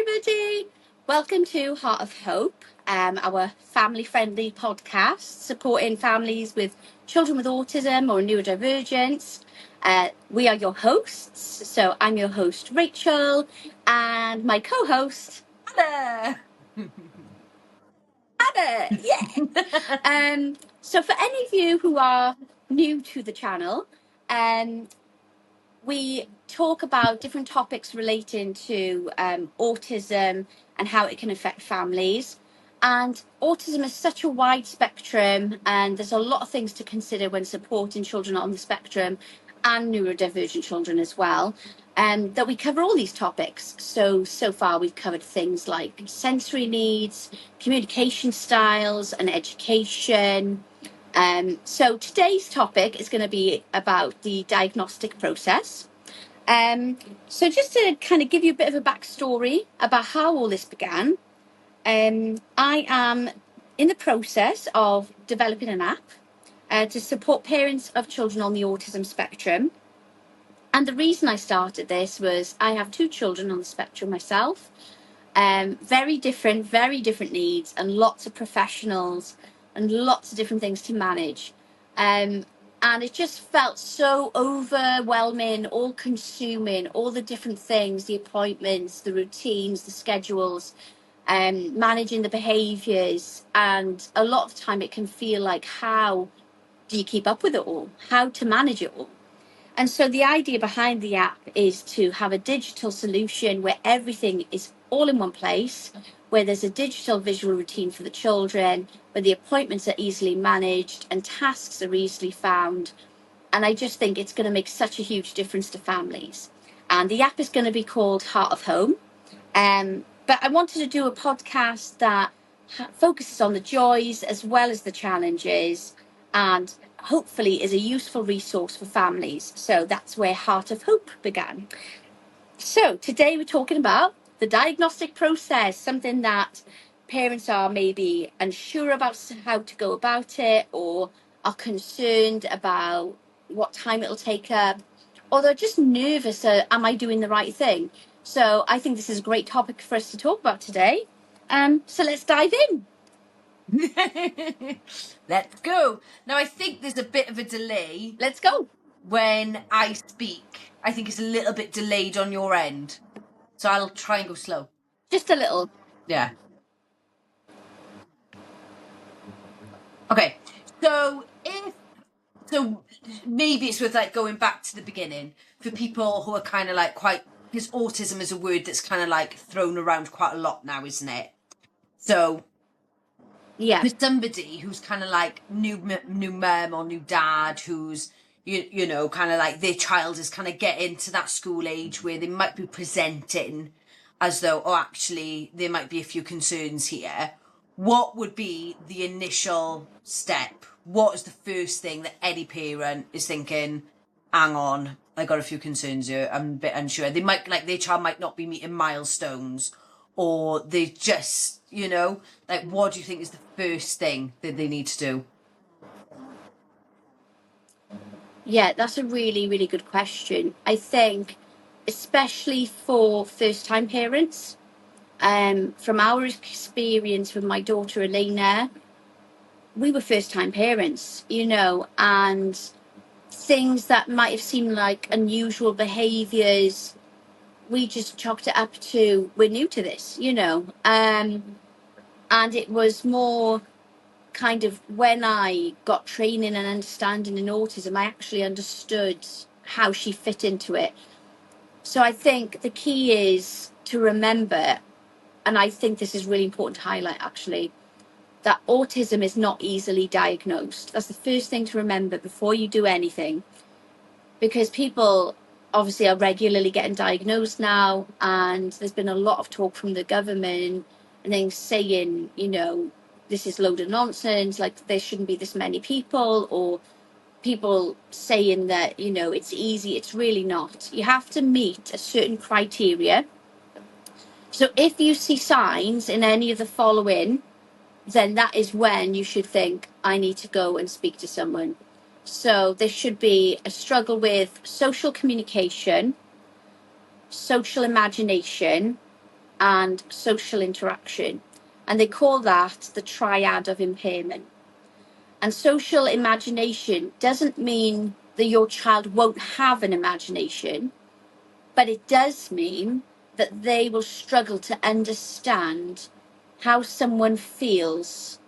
everybody. Welcome to Heart of Hope, our family-friendly podcast supporting families with children with autism or neurodivergence. We are your hosts. So I'm your host, Rachel, and my co-host, Anna. Anna. Yeah. So for any of you who are new to the channel, we talk about different topics relating to autism and how it can affect families. And autism is such a wide spectrum, and there's a lot of things to consider when supporting children on the spectrum and neurodivergent children as well. That we cover all these topics. So far, we've covered things like sensory needs, communication styles, and education. So today's topic is going to be about the diagnostic process. So just to kind of give you a bit of a backstory about how all this began, I am in the process of developing an app to support parents of children on the autism spectrum. And the reason I started this was I have two children on the spectrum myself, very different needs, and lots of professionals and lots of different things to manage. And it just felt so overwhelming, all consuming, all the different things, the appointments, the routines, the schedules, managing the behaviours. And a lot of the time it can feel like, how do you keep up with it all? How to manage it all? And so the idea behind the app is to have a digital solution where everything is all in one place, where there's a digital visual routine for the children, where the appointments are easily managed and tasks are easily found. And I just think it's going to make such a huge difference to families. And the app is going to be called Heart of Home. But I wanted to do a podcast that focuses on the joys as well as the challenges, and hopefully is a useful resource for families. So that's where Heart of Hope began. So today we're talking about the diagnostic process, something that parents are maybe unsure about how to go about it, or are concerned about what time it'll take up, or they're just nervous, am I doing the right thing? So I think this is a great topic for us to talk about today. So let's dive in. Let's go. Now, I think there's a bit of a delay. Let's go. When I speak, I think it's a little bit delayed on your end. So I'll try and go slow. Just a little. Yeah. Okay. So maybe it's worth like going back to the beginning for people who are kind of like quite, because autism is a word that's kind of like thrown around quite a lot now, isn't it? So yeah, for somebody who's kind of like new mum or new dad, who's you know kind of like their child is kind of getting to that school age where they might be presenting as though, oh, actually there might be a few concerns here. What would be the initial step? What is the first thing that any parent is thinking, hang on, I got a few concerns here, I'm a bit unsure? They might, like, their child might not be meeting milestones, or they just, you know, like, what do you think is the first thing that they need to do? Yeah, that's a really, really good question. I think, especially for first-time parents, from our experience with my daughter Elena, we were first-time parents, you know, and things that might have seemed like unusual behaviours, we just chalked it up to, we're new to this, you know. And it was more kind of when I got training and understanding in autism, I actually understood how she fit into it. So I think the key is to remember, and I think this is really important to highlight actually, that autism is not easily diagnosed. That's the first thing to remember before you do anything, because people obviously are regularly getting diagnosed now, and there's been a lot of talk from the government and things saying, you know, this is load of nonsense, like there shouldn't be this many people, or people saying that, you know, it's easy. It's really not. You have to meet a certain criteria. So if you see signs in any of the following, then that is when you should think, I need to go and speak to someone. So there should be a struggle with social communication, social imagination, and social interaction. And they call that the triad of impairment. And social imagination doesn't mean that your child won't have an imagination, but it does mean that they will struggle to understand how someone feels.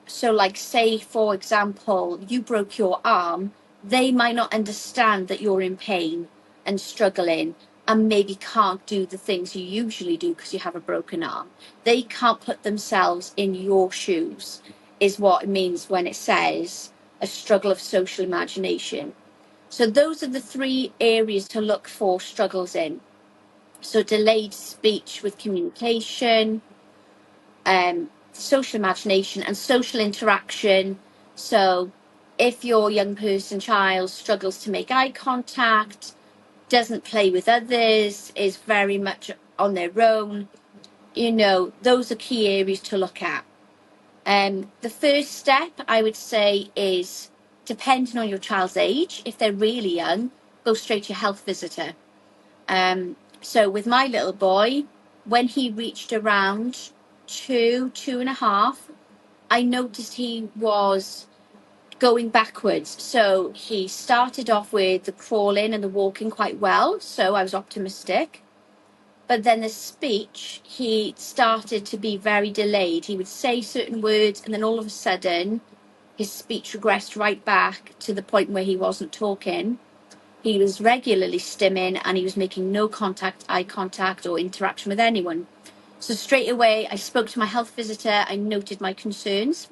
So, like, say, for example, you broke your arm, they might not understand that you're in pain and struggling and maybe can't do the things you usually do because you have a broken arm. They can't put themselves in your shoes, is what it means when it says a struggle of social imagination. So, those are the three areas to look for struggles in. So, delayed speech with communication, social imagination, and social interaction. So, if your young person, child, struggles to make eye contact, doesn't play with others, is very much on their own, those are key areas to look at. The first step, I would say, is depending on your child's age. If they're really young, go straight to your health visitor. So with my little boy, when he reached around 2.5, I noticed he was going backwards. So he started off with the crawling and the walking quite well. So I was optimistic. But then the speech, he started to be very delayed. He would say certain words, and then all of a sudden, his speech regressed right back to the point where he wasn't talking. He was regularly stimming, and he was making no contact, eye contact, or interaction with anyone. So straight away, I spoke to my health visitor. I noted my concerns.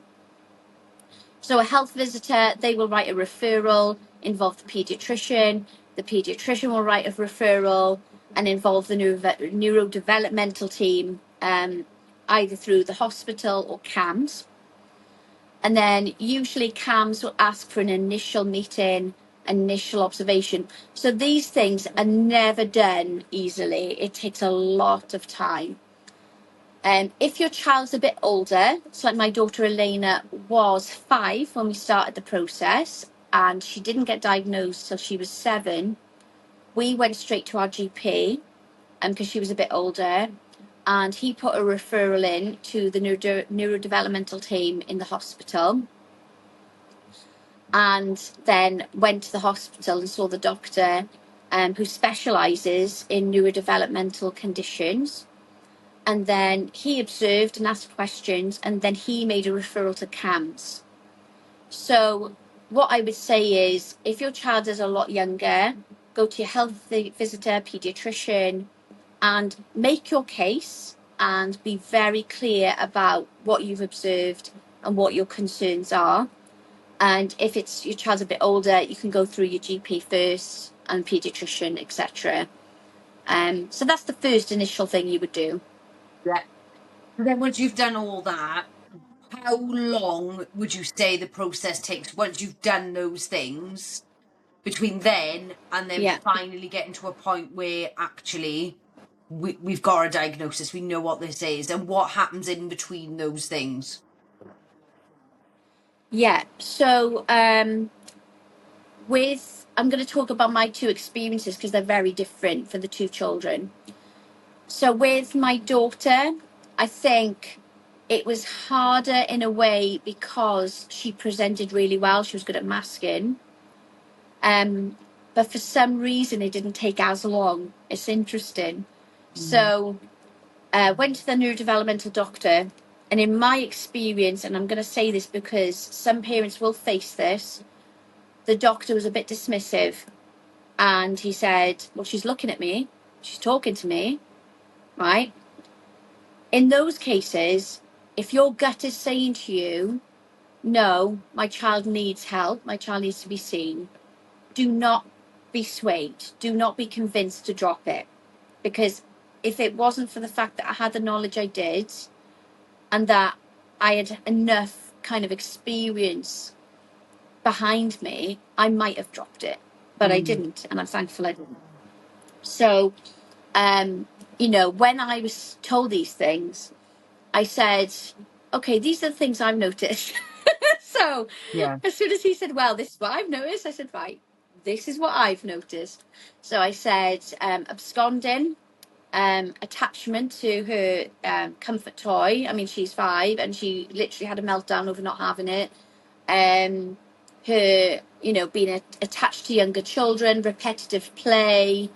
So a health visitor, they will write a referral, involve the paediatrician. The paediatrician will write a referral and involve the neurodevelopmental team, either through the hospital or CAMS. And then usually CAMS will ask for an initial meeting, initial observation. So these things are never done easily. It takes a lot of time. If your child's a bit older, so like my daughter Elena was 5 when we started the process, and she didn't get diagnosed till she was 7, we went straight to our GP because she was a bit older, and he put a referral in to the neurodevelopmental team in the hospital, and then went to the hospital and saw the doctor who specialises in neurodevelopmental conditions. And then he observed and asked questions, and then he made a referral to CAMS. So what I would say is, if your child is a lot younger, go to your health visitor, paediatrician, and make your case and be very clear about what you've observed and what your concerns are. And if it's your child's a bit older, you can go through your GP first and paediatrician, etc. So that's the first initial thing you would do. Yeah. And then once you've done all that, how long would you say the process takes once you've done those things between then and then Yeah. finally getting to a point where actually we've got a diagnosis, we know what this is, and what happens in between those things? Yeah. So I'm going to talk about my two experiences because they're very different for the two children. So with my daughter, I think it was harder in a way because she presented really well. She was good at masking. But for some reason, it didn't take as long. It's interesting. So went to the neurodevelopmental doctor. And in my experience, and I'm going to say this because some parents will face this, the doctor was a bit dismissive. And he said, well, she's looking at me. She's talking to me. Right? In those cases, if your gut is saying to you, no, my child needs help, my child needs to be seen, do not be swayed. Do not be convinced to drop it. Because if it wasn't for the fact that I had the knowledge I did and that I had enough kind of experience behind me, I might have dropped it. But I didn't, and I'm thankful I didn't. So, when I was told these things, I said, okay, these are the things I've noticed. So Yeah. as soon as he said, well, this is what I've noticed, I said, right, this is what I've noticed. So I said, absconding, attachment to her comfort toy. I mean, she's 5 and she literally had a meltdown over not having it. Her, being attached to younger children, repetitive play,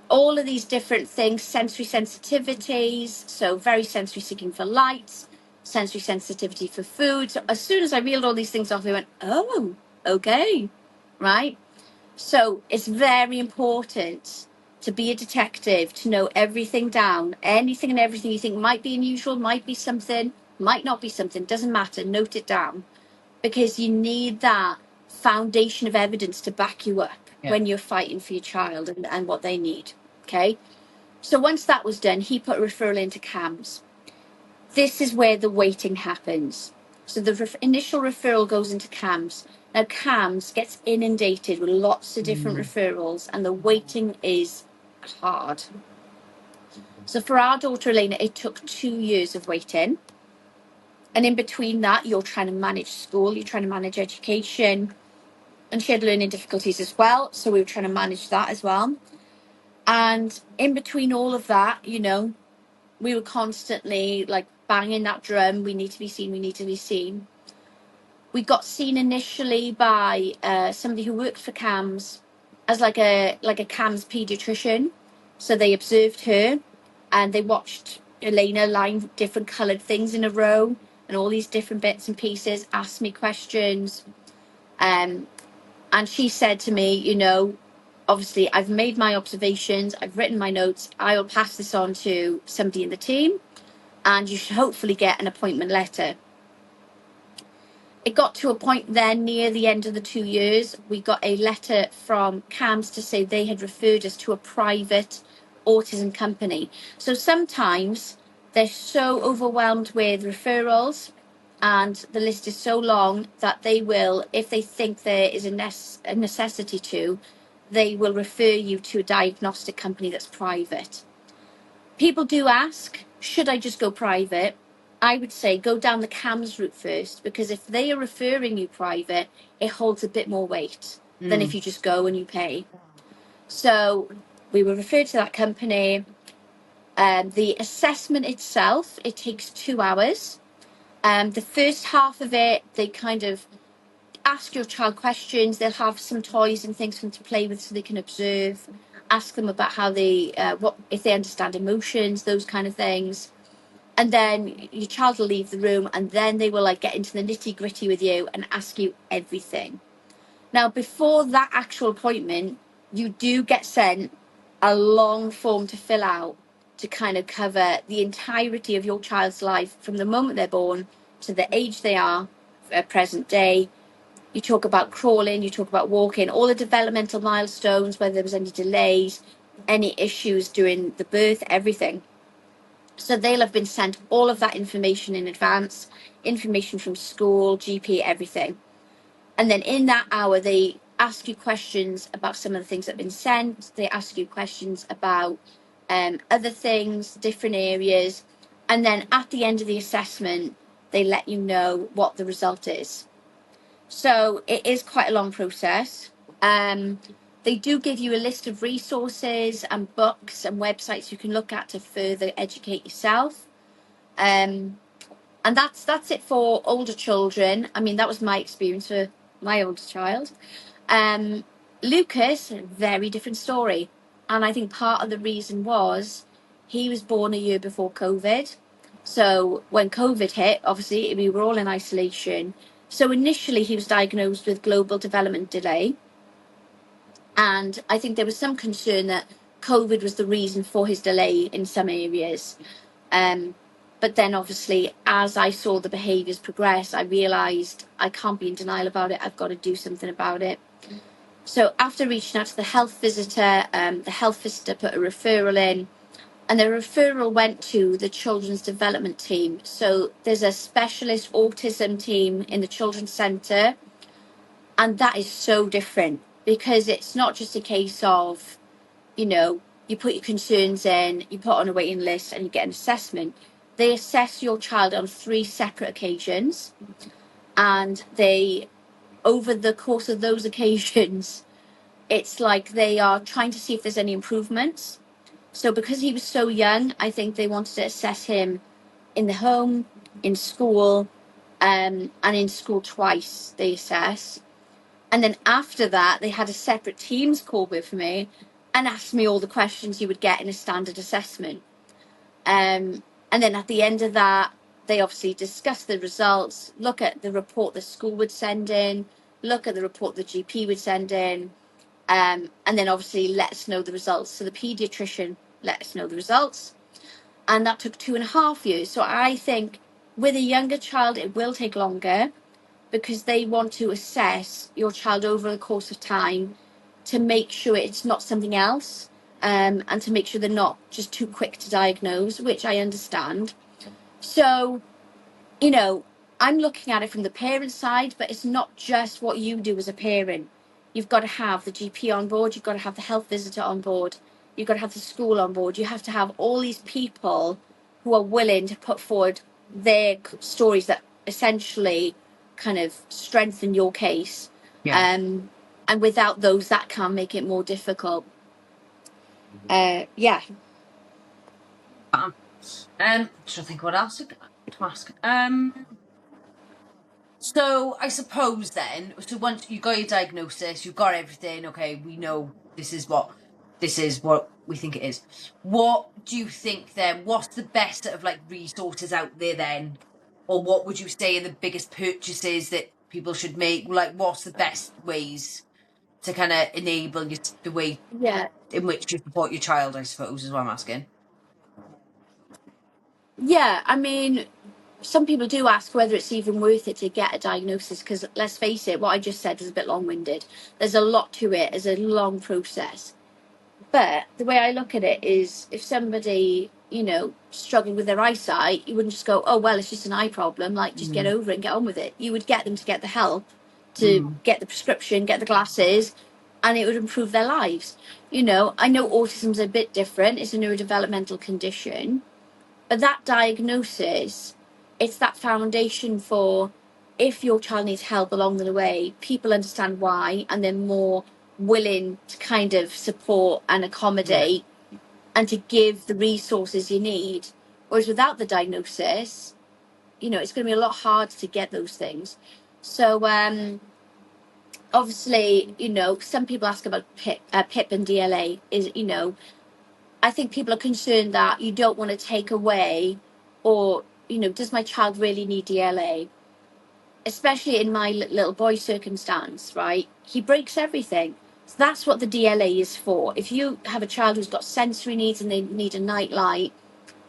all of these different things, sensory sensitivities, so very sensory seeking for light, sensory sensitivity for food. So as soon as I reeled all these things off, I went, oh, okay, right? So it's very important to be a detective, to know everything down, anything and everything you think might be unusual, might be something, might not be something, doesn't matter, note it down, because you need that foundation of evidence to back you up when you're fighting for your child and what they need. Okay. So once that was done, he put a referral into CAMS. This is where the waiting happens. So the initial referral goes into CAMS. Now CAMS gets inundated with lots of different referrals and the waiting is hard. So for our daughter Elena, it took 2 years of waiting. And in between that, you're trying to manage school, you're trying to manage education, and she had learning difficulties as well. So we were trying to manage that as well. And in between all of that, we were constantly like banging that drum. We need to be seen. We need to be seen. We got seen initially by somebody who worked for CAMS as like a CAMS pediatrician. So they observed her and they watched Elena line different coloured things in a row and all these different bits and pieces, asked me questions. And she said to me, obviously I've made my observations, I've written my notes, I will pass this on to somebody in the team and you should hopefully get an appointment letter. It got to a point then near the end of the 2 years, we got a letter from CAMS to say they had referred us to a private autism company. So sometimes they're so overwhelmed with referrals and the list is so long that they will, if they think there is a necessity to, they will refer you to a diagnostic company that's private. People do ask, should I just go private? I would say go down the CAMS route first, because if they are referring you private, it holds a bit more weight than if you just go and you pay. So we were referred to that company. The assessment itself, it takes 2 hours. The first half of it, they kind of ask your child questions. They'll have some toys and things for them to play with so they can observe. Ask them about how they, what if they understand emotions, those kind of things. And then your child will leave the room and then they will like get into the nitty gritty with you and ask you everything. Now, before that actual appointment, you do get sent a long form to fill out to kind of cover the entirety of your child's life from the moment they're born to the age they are at present day. You talk about crawling, you talk about walking, all the developmental milestones, whether there was any delays, any issues during the birth, everything. So they'll have been sent all of that information in advance, information from school, GP, everything. And then in that hour, they ask you questions about some of the things that have been sent. They ask you questions about other things, different areas. And then at the end of the assessment, they let you know what the result is. So it is quite a long process. They do give you a list of resources and books and websites you can look at to further educate yourself. And that's it for older children. I mean, that was my experience for my oldest child. Lucas, very different story. And I think part of the reason was he was born a year before COVID. So when COVID hit, obviously we were all in isolation. So initially he was diagnosed with global development delay. And I think there was some concern that COVID was the reason for his delay in some areas. But then obviously, as I saw the behaviours progress, I realised I can't be in denial about it. I've got to do something about it. So after reaching out to the health visitor put a referral in, and the referral went to the children's development team. So there's a specialist autism team in the children's centre, and that is so different because it's not just a case of, you put your concerns in, you put on a waiting list and you get an assessment. They assess your child on 3 separate occasions, and they, over the course of those occasions, it's like they are trying to see if there's any improvements. So because he was so young, I think they wanted to assess him in the home, in school, and in school twice they assess. And then after that, they had a separate Teams call with me and asked me all the questions you would get in a standard assessment. And then at the end of that, they obviously discuss the results, look at the report the school would send in, look at the report the GP would send in, and then obviously let us know the results. So the paediatrician let us know the results. And that took 2.5 years. So I think with a younger child, it will take longer because they want to assess your child over the course of time to make sure it's not something else, and to make sure they're not just too quick to diagnose, which I understand. So, you know, I'm looking at it from the parent side, but it's not just what you do as a parent. You've got to have the GP on board, you've got to have the health visitor on board, you've got to have the school on board, you have to have all these people who are willing to put forward their stories that essentially kind of strengthen your case. Yeah. And without those, that can make it more difficult. Yeah. Trying to think what else to ask. So I suppose then, so once you got your diagnosis, you've got everything. Okay, we know this is what we think it is. What do you think then? What's the best sort of like resources out there then, or what would you say are the biggest purchases that people should make? Like, what's the best ways to kind of enable you the way Yeah. in which you support your child? I suppose is what I'm asking. Yeah. I mean, some people do ask whether it's even worth it to get a diagnosis because let's face it, what I just said was a bit long-winded. There's a lot to it. It's a long process. But the way I look at it is if somebody, struggled with their eyesight, you wouldn't just go, oh, well, it's just an eye problem. Like, just get over it and get on with it. You would get them to get the help, to get the prescription, get the glasses, and it would improve their lives. I know autism's a bit different. It's a neurodevelopmental condition. But that diagnosis, it's that foundation for if your child needs help along the way, people understand why and they're more willing to kind of support and accommodate and to give the resources you need. Whereas without the diagnosis, it's going to be a lot harder to get those things. So obviously, some people ask about PIP and DLA. I think people are concerned that you don't want to take away, or, does my child really need DLA? Especially in my little boy's circumstance, right? He breaks everything. So that's what the DLA is for. If you have a child who's got sensory needs and they need a night light,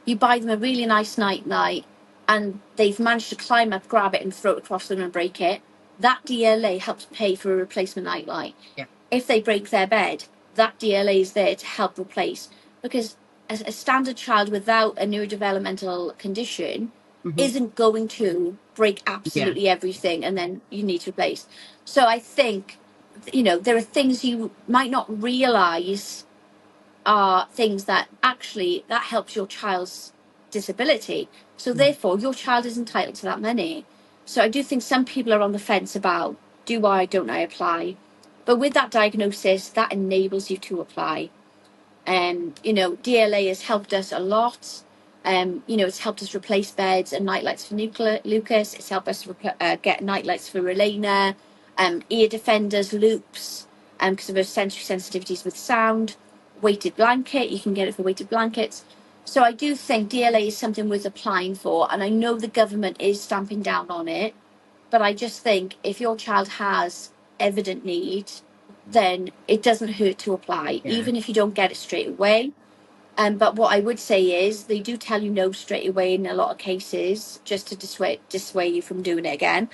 you buy them a really nice night light and they've managed to climb up, grab it and throw it across them and break it. That DLA helps pay for a replacement night light. Yeah. If they break their bed, that DLA is there to help replace. Because a standard child without a neurodevelopmental condition isn't going to break absolutely everything and then you need to replace. So I think, there are things you might not realize are things that actually that helps your child's disability. So therefore your child is entitled to that money. So I do think some people are on the fence about don't I apply? But with that diagnosis, that enables you to apply. DLA has helped us a lot. It's helped us replace beds and nightlights for Lucas. It's helped us get nightlights for Elena, ear defenders, loops, because of her sensory sensitivities with sound. Weighted blanket, you can get it for weighted blankets. So I do think DLA is something worth applying for, and I know the government is stamping down on it. But I just think if your child has evident need, then it doesn't hurt to apply, even if you don't get it straight away. But what I would say is they do tell you no straight away in a lot of cases, just to dissuade you from doing it again.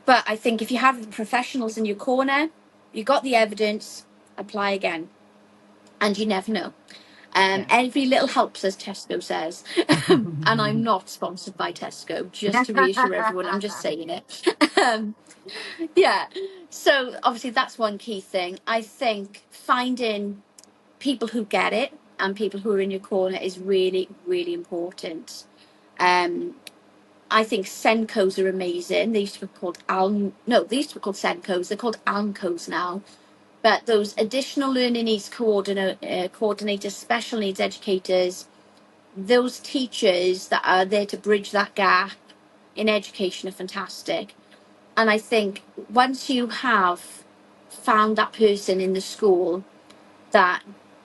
But I think if you have the professionals in your corner, you got the evidence, apply again. And you never know. Every little helps, as Tesco says. And I'm not sponsored by Tesco, just to reassure everyone. I'm just saying it. Yeah. So obviously that's one key thing. I think finding people who get it and people who are in your corner is really, really important. I think Sencos are amazing. They used to be called they used to be called Sencos. They're called Alncos now. But those additional learning needs coordinators, special needs educators, those teachers that are there to bridge that gap in education are fantastic. And I think once you have found that person in the school that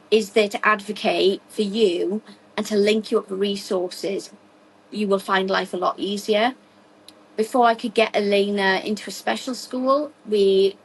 is there to advocate for you and to link you up with resources, you will find life a lot easier. Before I could get Elena into a special school, we,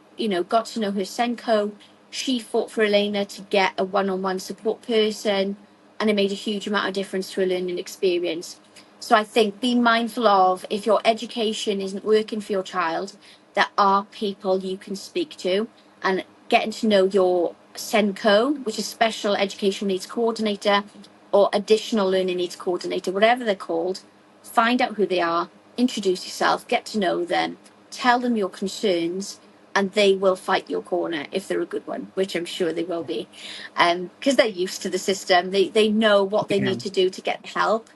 got to know her Senko. She fought for Elena to get a one-on-one support person, and it made a huge amount of difference to her learning experience. So I think being mindful of, if your education isn't working for your child, there are people you can speak to, and getting to know your Senko, which is special educational needs coordinator or additional learning needs coordinator, whatever they're called, find out who they are, introduce yourself, get to know them, tell them your concerns, and they will fight your corner if they're a good one, which I'm sure they will be, because they're used to the system. They know what they need to do to get help.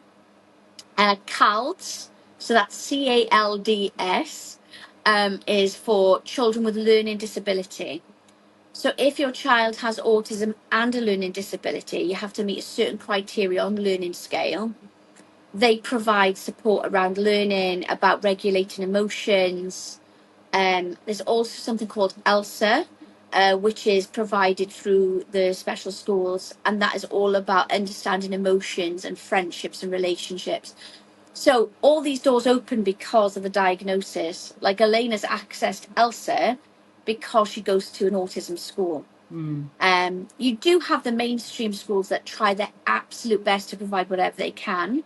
CALDS, so that's CALDS, is for children with learning disability. So if your child has autism and a learning disability, you have to meet a certain criteria on the learning scale. They provide support around learning, about regulating emotions. There's also something called ELSA, which is provided through the special schools, and that is all about understanding emotions and friendships and relationships. So all these doors open because of the diagnosis. Like Elena's accessed ELSA because she goes to an autism school. You do have the mainstream schools that try their absolute best to provide whatever they can.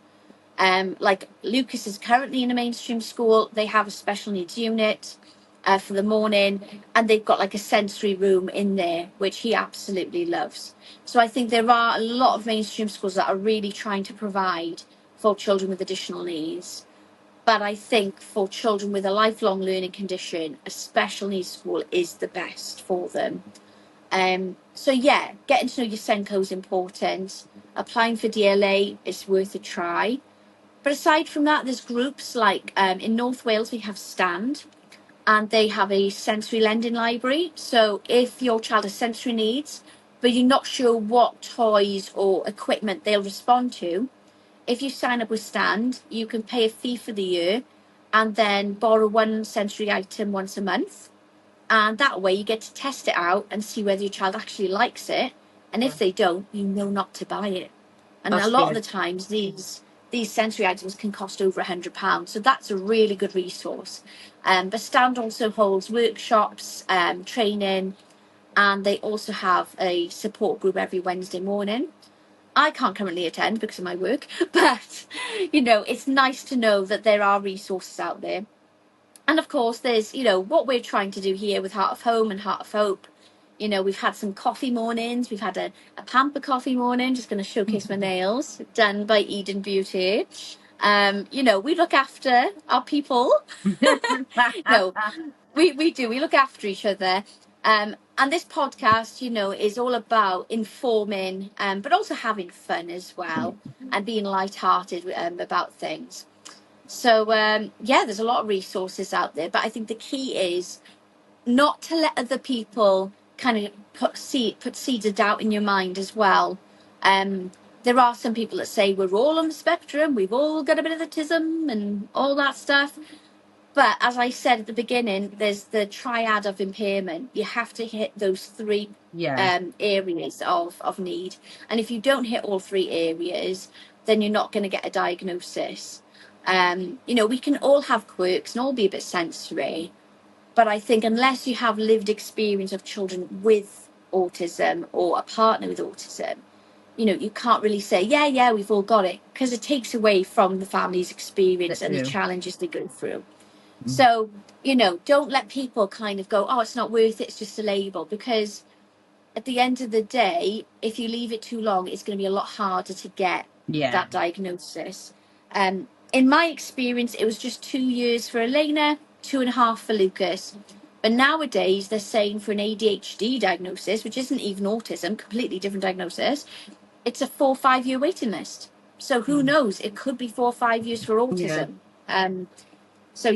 Like Lucas is currently in a mainstream school. They have a special needs unit for the morning, and they've got like a sensory room in there, which he absolutely loves. So I think there are a lot of mainstream schools that are really trying to provide for children with additional needs. But I think for children with a lifelong learning condition, a special needs school is the best for them. So yeah, getting to know your Senko is important. Applying for DLA is worth a try. But aside from that, there's groups like in North Wales, we have Stand, and they have a sensory lending library. So if your child has sensory needs, but you're not sure what toys or equipment they'll respond to, if you sign up with Stand, you can pay a fee for the year and then borrow one sensory item once a month. And that way you get to test it out and see whether your child actually likes it. And if they don't, you know not to buy it. And a lot of the times these sensory items can cost over £100. So that's a really good resource. But Stand also holds workshops, training, and they also have a support group every Wednesday morning. I can't currently attend because of my work, but it's nice to know that there are resources out there. And of course, there's, what we're trying to do here with Heart of Home and Heart of Hope. We've had some coffee mornings. We've had a pamper coffee morning, just going to showcase my nails, done by Eden Beauty. We look after our people. No, we do. We look after each other. And this podcast, is all about informing, but also having fun as well, and being lighthearted about things. So, there's a lot of resources out there, but I think the key is not to let other people kind of put seeds of doubt in your mind as well. There are some people that say we're all on the spectrum, we've all got a bit of autism and all that stuff. But as I said at the beginning, there's the triad of impairment. You have to hit those three areas of need. And if you don't hit all three areas, then you're not going to get a diagnosis. We can all have quirks and all be a bit sensory. But I think unless you have lived experience of children with autism or a partner with autism, you can't really say, yeah, we've all got it, because it takes away from the family's experience and the challenges they go through. So, don't let people kind of go, oh, it's not worth it, it's just a label, because at the end of the day, if you leave it too long, it's going to be a lot harder to get that diagnosis. In my experience, it was just 2 years for Elena, 2.5 for Lucas. But nowadays, they're saying for an ADHD diagnosis, which isn't even autism, completely different diagnosis, it's a 4 or 5 year waiting list. So who knows? It could be 4 or 5 years for autism. So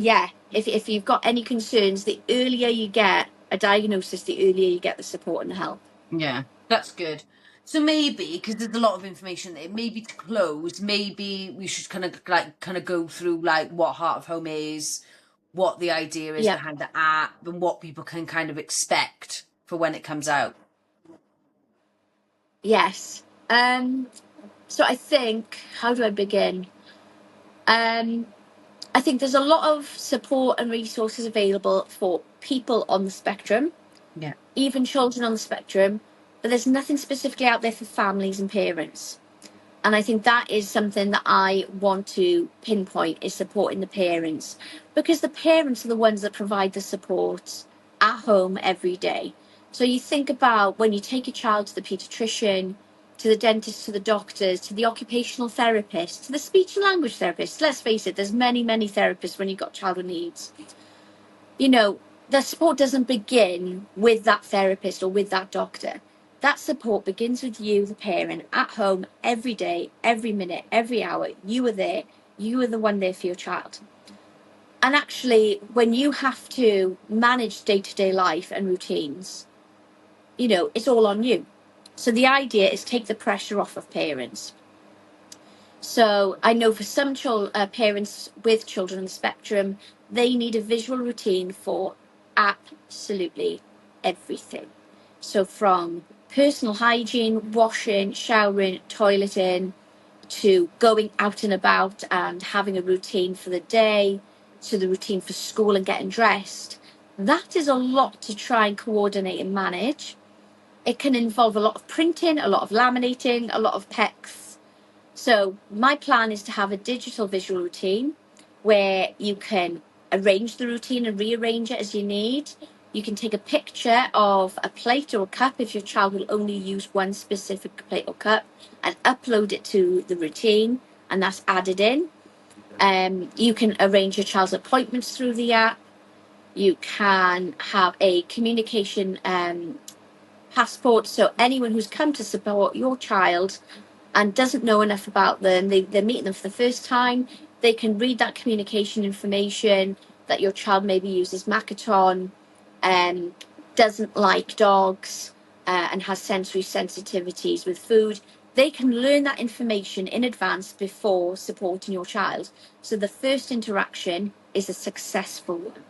if you've got any concerns, the earlier you get a diagnosis, the earlier you get the support and the help. Yeah, that's good. So maybe, because there's a lot of information there, maybe to close, maybe we should kind of go through like what Heart of Home is, what the idea is Yeah. behind the app, and what people can kind of expect for when it comes out. Yes. So I think, how do I begin? I think there's a lot of support and resources available for people on the spectrum, Yeah. even children on the spectrum, but there's nothing specifically out there for families and parents. And I think that is something that I want to pinpoint, is supporting the parents, because the parents are the ones that provide the support at home every day. So you think about when you take a child to the paediatrician, to the dentist, to the doctors, to the occupational therapist, to the speech and language therapist. Let's face it, there's many, many therapists when you've got child with needs. You know, the support doesn't begin with that therapist or with that doctor. That support begins with you, the parent, at home every day, every minute, every hour. You are there. You are the one there for your child. And actually, when you have to manage day-to-day life and routines, you know, it's all on you. So the idea is take the pressure off of parents. So I know for some parents with children on the spectrum, they need a visual routine for absolutely everything. So from personal hygiene, washing, showering, toileting, to going out and about and having a routine for the day, to the routine for school and getting dressed. That is a lot to try and coordinate and manage. It can involve a lot of printing, a lot of laminating, a lot of PECs. So my plan is to have a digital visual routine where you can arrange the routine and rearrange it as you need. You can take a picture of a plate or a cup if your child will only use one specific plate or cup, and upload it to the routine, and that's added in. You can arrange your child's appointments through the app. You can have a communication passport, so anyone who's come to support your child and doesn't know enough about them, they're meeting them for the first time, they can read that communication information that your child maybe uses Makaton, doesn't like dogs, and has sensory sensitivities with food. They can learn that information in advance before supporting your child. So the first interaction is a successful one.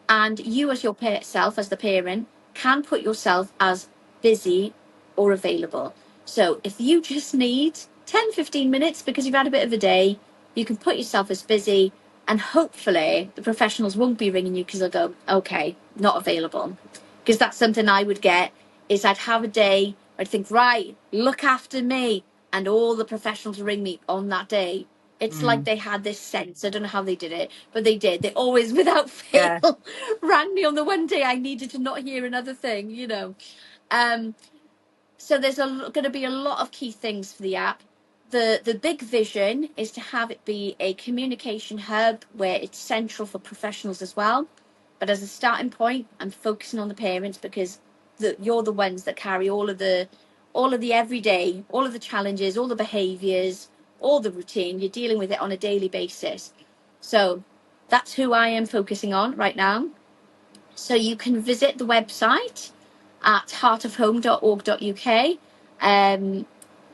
And you as your self, as the parent, can put yourself as busy or available. So if you just need 10, 15 minutes because you've had a bit of a day, you can put yourself as busy, and hopefully the professionals won't be ringing you because they'll go, okay, not available. Because that's something I would get, is I'd have a day, I'd think, right, look after me. And all the professionals ring me on that day. It's like they had this sense. I don't know how they did it, but they did. They always, without fail, Yeah. rang me on the one day I needed to not hear another thing, you know. So there's going to be a lot of key things for the app. The big vision is to have it be a communication hub where it's central for professionals as well. But as a starting point, I'm focusing on the parents, because you're the ones that carry all of the everyday, all of the challenges, all the behaviours, all the routine. You're dealing with it on a daily basis. So that's who I am focusing on right now. So you can visit the website at heartofhome.org.uk.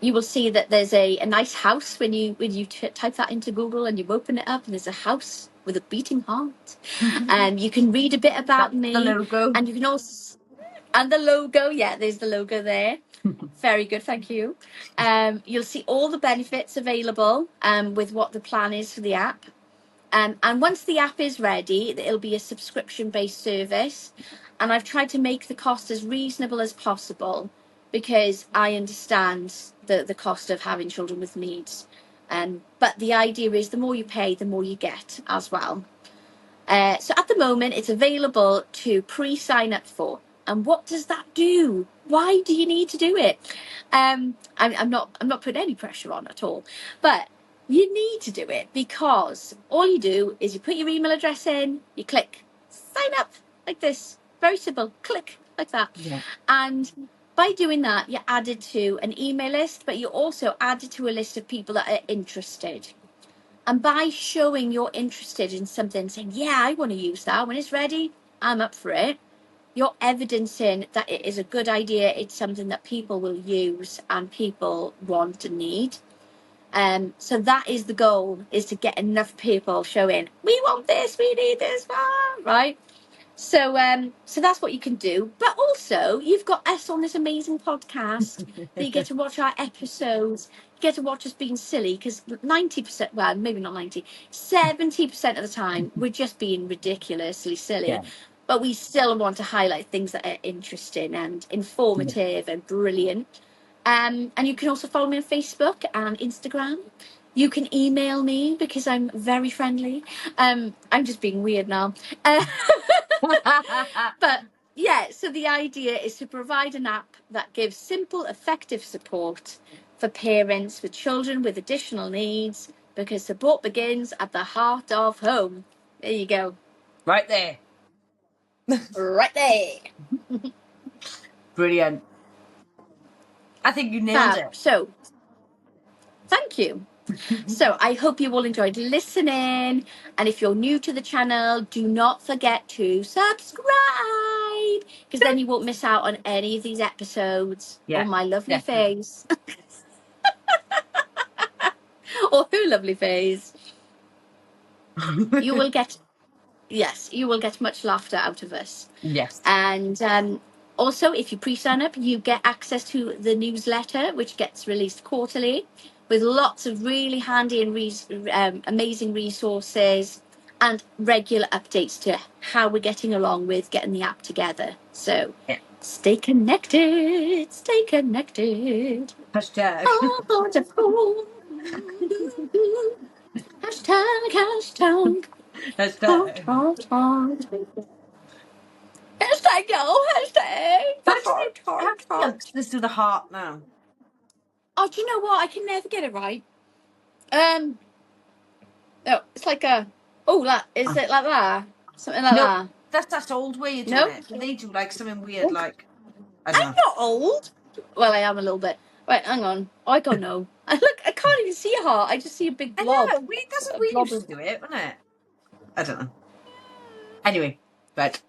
You will see that there's a nice house when you type that into Google and you open it up, and there's a house with a beating heart. You can read a bit about That's me, the logo. and you can also, and the logo, yeah, there's the logo there. Very good, thank you. You'll see all the benefits available with what the plan is for the app. And once the app is ready, it'll be a subscription-based service. And I've tried to make the cost as reasonable as possible, because I understand the cost of having children with needs. But the idea is the more you pay, the more you get as well. So at the moment, it's available to pre-sign up for. And what does that do? Why do you need to do it? I'm not putting any pressure on at all, but you need to do it because all you do is you put your email address in, you click sign up like this, very simple, click like that. Yeah. And by doing that, you're added to an email list, but you're also added to a list of people that are interested. And by showing you're interested in something, saying, yeah, I want to use that, when it's ready, I'm up for it, you're evidencing that it is a good idea. It's something that people will use and people want and need. So that is the goal, is to get enough people showing, we want this, we need this, right? So that's what you can do. But also, you've got us on this amazing podcast that you get to watch our episodes. You get to watch us being silly, because 90%, well, maybe not 90, 70% of the time, we're just being ridiculously silly. Yeah. But we still want to highlight things that are interesting and informative and brilliant. And you can also follow me on Facebook and Instagram. You can email me because I'm very friendly. I'm just being weird now. But yeah, so the idea is to provide an app that gives simple, effective support for parents with children with additional needs, because support begins at the heart of home. There you go. Right there. Right there. Brilliant. I think you nailed it. So, thank you. So I hope you all enjoyed listening. And if you're new to the channel, do not forget to subscribe, because then you won't miss out on any of these episodes or my lovely face or her lovely face. You will get, yes, you will get much laughter out of us. Yes. And also, if you pre-sign up, you get access to the newsletter, which gets released quarterly, with lots of really handy and amazing resources and regular updates to how we're getting along with getting the app together. So stay connected, stay connected. Hashtag. Hashtag, hashtag. Hashtag. Hashtag, yo, hashtag. Let's do the heart now. Oh, do you know what? I can never get it right. No, it's like a. Oh, that is it like that? Something like that. That's old way of doing it. They do like something weird, like I don't know. I'm not old. Well, I am a little bit. Right, hang on. I don't know. Look, I can't even see a heart. I just see a big blob. I know. That's what we used to do it, wasn't it? I don't know. Anyway, right.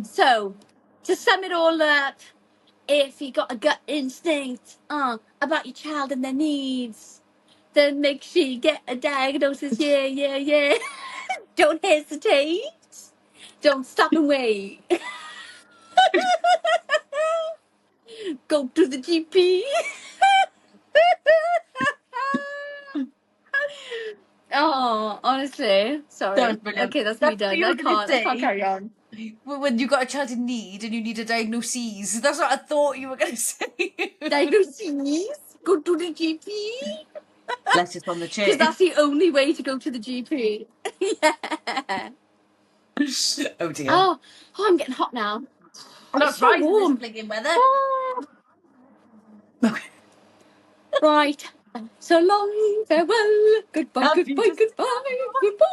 So, to sum it all up, if you got a gut instinct about your child and their needs, then make sure you get a diagnosis. Yeah. Don't hesitate. Don't stop and wait. Go to the GP. Oh, honestly, sorry. Okay, that's me done. I can't carry on. When you got a child in need and you need a diagnosis, that's what I thought you were going to say. Diagnosis? Go to the GP? Letters on the chair. Because that's the only way to go to the GP. Yeah. Oh dear. Oh, I'm getting hot now. That's so right, warm. This blinking weather. Right. So long, farewell, goodbye, goodbye, goodbye, goodbye.